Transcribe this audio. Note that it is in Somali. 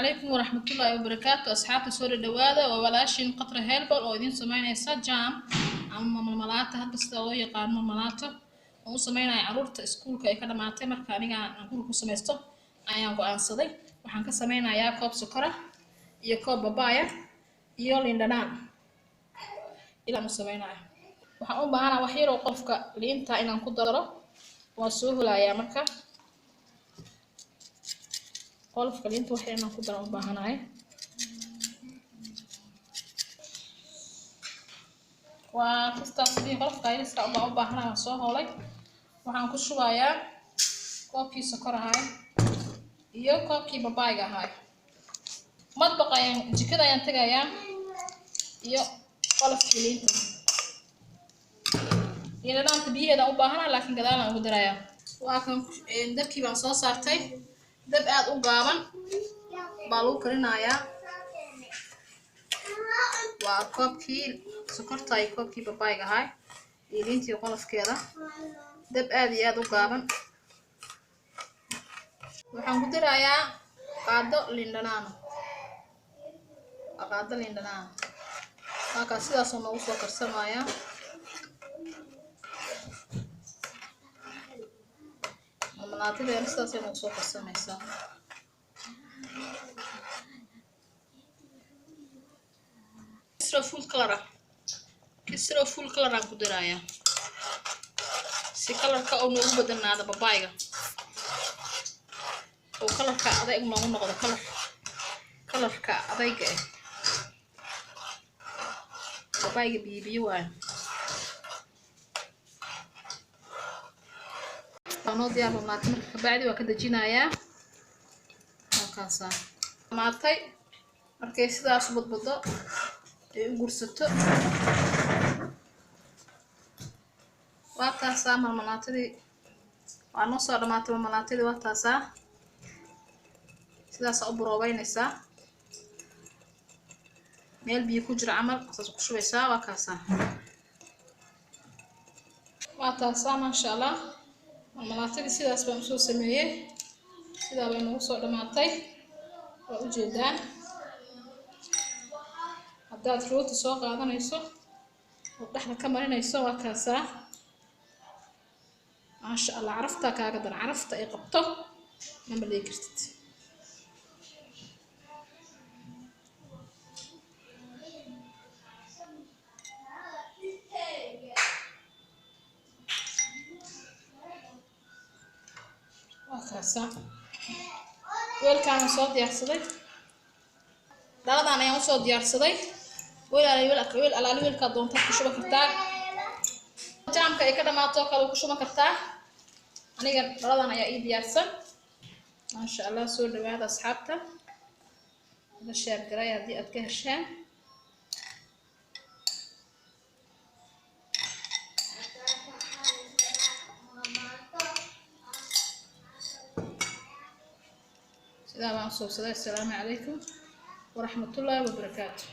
عليكم ورحمة الله وبركاته أصحاب سوري دوادا وولاشين قطر هيلبل أو إذن سمعنا جام أما مملاته هذا استوى يقارن مملاته وسمعنا عروض سكول كي كذا ما تمر كانيا نقول كسمستو أيام قانصدي وحنك سمعنا يا كوب سكرة يا كوب بابايا يا لندنان إلى مسمعنا وحنقوم بهنا وحير وقفك لينتا إن نقدره وسهولة يا مركا قلف كلينت waxay inaan ku daro u baahanahay waa kastaasii qolofka ayska u baahanahay soo hoolay waxaan ku shubayaa koobkii sokor ahay iyo koobkii babaayga ahay madbaqayaan jikada ayaan tagayaa iyo qolof kaliinta iyadana biyeeda u baahanahay laakiin gadaal aan ugu darayaa waa kan dabkii baan soo saartay dab aad u gaaban baa lagu karinayaa waa koobkii sokorta iyo koobkii babaayga ahay iyo liintii qolofkeeda dab aad iyo aad u gaaban waxaan ku darayaa qaado lindhanaan marka sidaas oo noogu soo karsamaya مملاته sidaas ay noogu soo karsamaysaa kisra full color aan ku darayaa si colorka oo noogu badanaado babaayga oo colorka adag noogu noqdo colorka adayga ah babaayga biyo waa أنا ديار مملاته marka baadi waa ka dajinayaa halkaas maatay markay sidaas badbado ay u gursato waa taas mamalatadii waa noo soo dhamaatay mamalatadii waa taas sidaas u buroobaynaysaa meel biyo ku jira amal asaas ku shubaysaa waa kaas waa taas ma sha Allah مملاتي sidaas baan soo sameeyay sidaa bay nagu soo dhamaatay waa u jeedaan hadaad rooti soo qaadanayso oo dhaxda ka marinayso waa kaasa ma sha Allah carafta kaaga dan carafta ay qabto ma malay kartid وكاسا ويلكان soo diyaarsaday daladan ayaan soo diyaarsaday weel alaali weelka doonta ku shuba kartaa jaamka ay ka dhamaato kale ku shuba kartaa aniga daladan ayaa ii diyaarsan ma sha Allah soo dhawaada asxaabta la share garay hadii aad ka heshaan السلام عليكم ورحمة الله وبركاته.